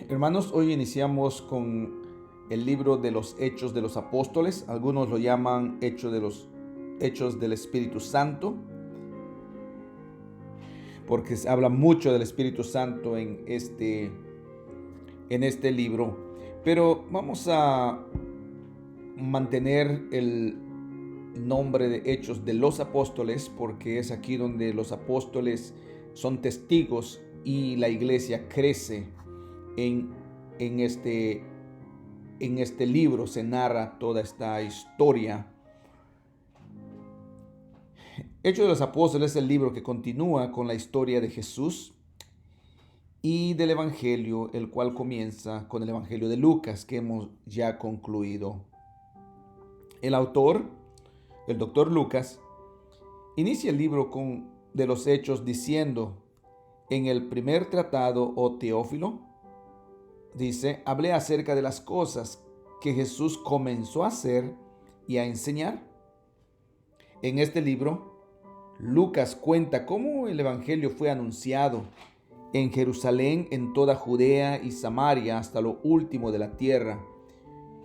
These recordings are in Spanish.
Hermanos, hoy iniciamos con el libro de los Hechos de los Apóstoles. Algunos lo llaman Hechos del Espíritu Santo, porque se habla mucho del Espíritu Santo en este libro. Pero vamos a mantener el nombre de Hechos de los Apóstoles, porque es aquí donde los apóstoles son testigos y la iglesia crece en, en este En este libro se narra toda esta historia. Hechos de los Apóstoles es el libro que continúa con la historia de Jesús y del Evangelio, el cual comienza con el Evangelio de Lucas, que hemos ya concluido. El autor, el doctor Lucas, inicia el libro de los Hechos diciendo: en el primer tratado, oh Teófilo, dice, hablé acerca de las cosas que Jesús comenzó a hacer y a enseñar. En este libro, Lucas cuenta cómo el Evangelio fue anunciado en Jerusalén, en toda Judea y Samaria, hasta lo último de la tierra.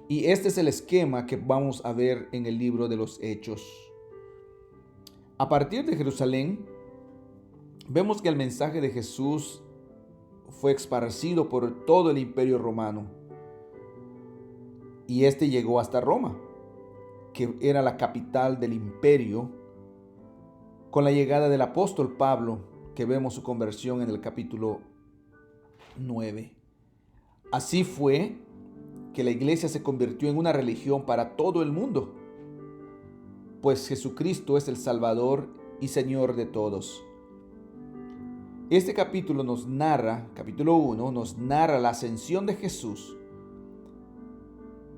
Y este es el esquema que vamos a ver en el libro de los Hechos. A partir de Jerusalén, vemos que el mensaje de Jesús fue esparcido por todo el imperio romano. Y este llegó hasta Roma, que era la capital del imperio, con la llegada del apóstol Pablo, que vemos su conversión en el capítulo 9. Así fue que la iglesia se convirtió en una religión para todo el mundo, pues Jesucristo es el Salvador y Señor de todos. Este capítulo capítulo 1, nos narra la ascensión de Jesús,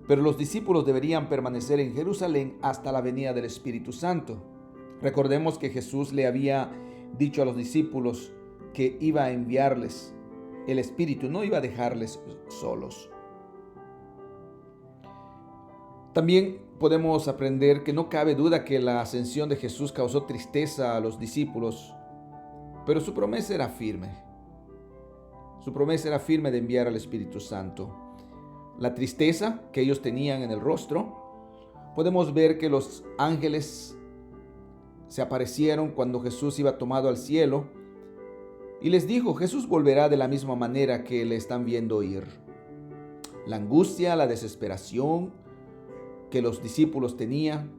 pero los discípulos deberían permanecer en Jerusalén hasta la venida del Espíritu Santo. Recordemos que Jesús le había dicho a los discípulos que iba a enviarles el Espíritu, no iba a dejarles solos. También podemos aprender que no cabe duda que la ascensión de Jesús causó tristeza a los discípulos, pero su promesa era firme. Su promesa era firme de enviar al Espíritu Santo. La tristeza que ellos tenían en el rostro, podemos ver que los ángeles se aparecieron cuando Jesús iba tomado al cielo y les dijo: Jesús volverá de la misma manera que le están viendo ir. La angustia, la desesperación que los discípulos tenían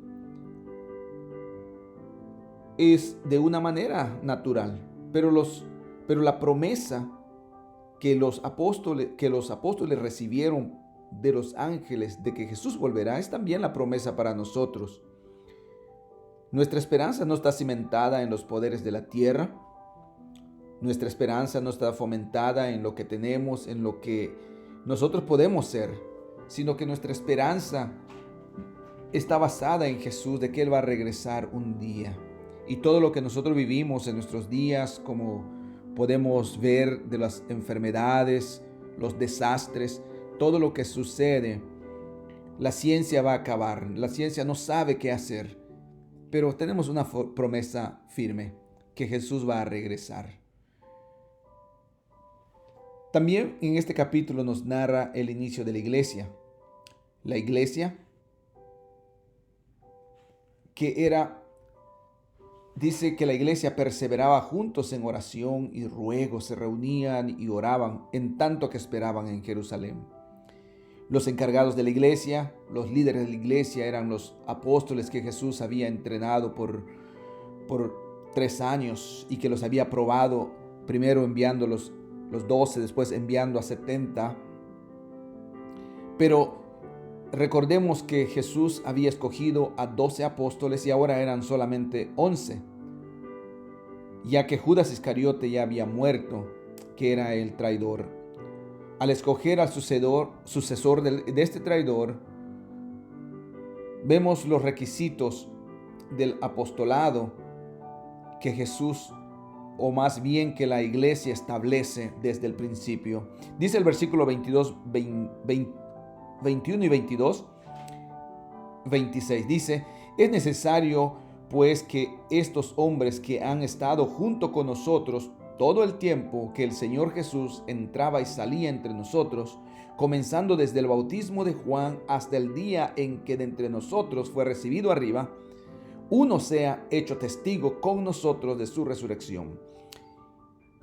es de una manera natural, pero la promesa que los apóstoles recibieron de los ángeles de que Jesús volverá es también la promesa para nosotros. Nuestra esperanza no está cimentada en los poderes de la tierra. Nuestra esperanza no está fomentada en lo que tenemos, en lo que nosotros podemos ser, sino que nuestra esperanza está basada en Jesús, de que Él va a regresar un día. Y todo lo que nosotros vivimos en nuestros días, como podemos ver de las enfermedades, los desastres, todo lo que sucede, la ciencia va a acabar. La ciencia no sabe qué hacer, pero tenemos una promesa firme, que Jesús va a regresar. También en este capítulo nos narra el inicio de la iglesia. La iglesia dice que la iglesia perseveraba juntos en oración y ruego, se reunían y oraban en tanto que esperaban en Jerusalén. Los encargados de la iglesia, los líderes de la iglesia, eran los apóstoles que Jesús había entrenado por 3 años y que los había probado, primero enviando los 12, después enviando a 70. Pero recordemos que Jesús había escogido a 12 apóstoles y ahora eran solamente 11, ya que Judas Iscariote ya había muerto, que era el traidor. Al escoger al sucesor de este traidor, vemos los requisitos del apostolado que Jesús, o más bien que la iglesia, establece desde el principio. Dice el versículo 22, 21 y 22, 26, dice: es necesario pues que estos hombres que han estado junto con nosotros todo el tiempo que el Señor Jesús entraba y salía entre nosotros, comenzando desde el bautismo de Juan hasta el día en que de entre nosotros fue recibido arriba, uno sea hecho testigo con nosotros de su resurrección.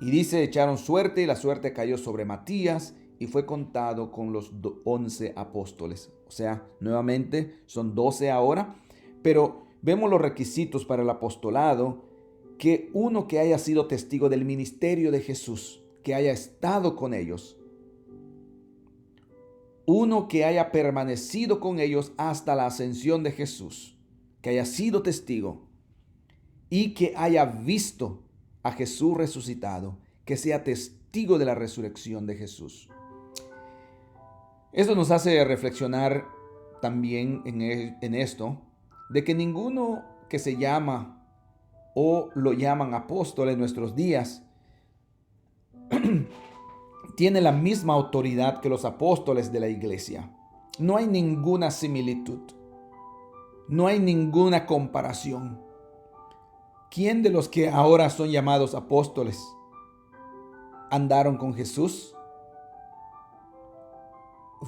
Y dice, echaron suerte y la suerte cayó sobre Matías y fue contado con los 11 apóstoles. O sea, nuevamente son 12 ahora, pero vemos los requisitos para el apostolado, que uno que haya sido testigo del ministerio de Jesús, que haya estado con ellos, uno que haya permanecido con ellos hasta la ascensión de Jesús, que haya sido testigo y que haya visto a Jesús resucitado, que sea testigo de la resurrección de Jesús. Eso nos hace reflexionar también en esto, de que ninguno que se llama o lo llaman apóstol en nuestros días tiene la misma autoridad que los apóstoles de la iglesia. No hay ninguna similitud, no hay ninguna comparación. ¿Quién de los que ahora son llamados apóstoles andaron con Jesús?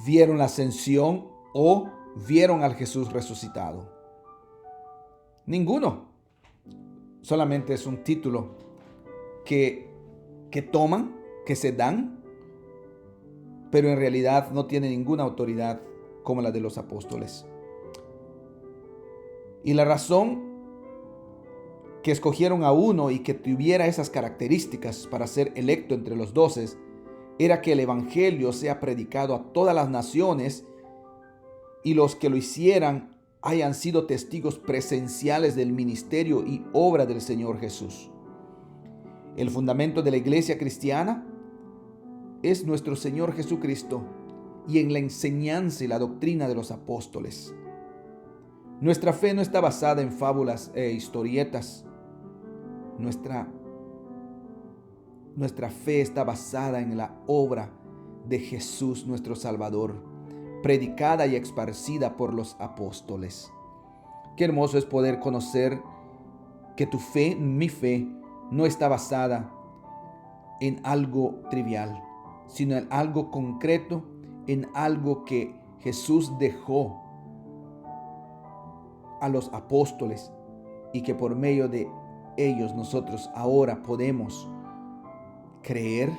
¿Vieron la ascensión o vieron al Jesús resucitado? Ninguno. Solamente es un título que toman, que se dan, pero en realidad no tiene ninguna autoridad como la de los apóstoles. Y la razón que escogieron a uno y que tuviera esas características para ser electo entre los 12 era que el evangelio sea predicado a todas las naciones y los que lo hicieran hayan sido testigos presenciales del ministerio y obra del Señor Jesús. El fundamento de la iglesia cristiana es nuestro Señor Jesucristo y en la enseñanza y la doctrina de los apóstoles. Nuestra fe no está basada en fábulas e historietas. Nuestra fe está basada en la obra de Jesús nuestro Salvador, predicada y esparcida por los apóstoles. Qué hermoso es poder conocer que tu fe, mi fe, no está basada en algo trivial, sino en algo concreto, en algo que Jesús dejó a los apóstoles y que por medio de ellos nosotros ahora podemos creer,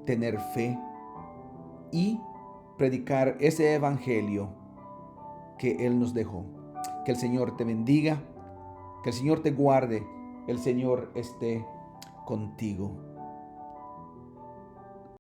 tener fe y predicar ese evangelio que Él nos dejó. Que el Señor te bendiga, que el Señor te guarde, el Señor esté contigo.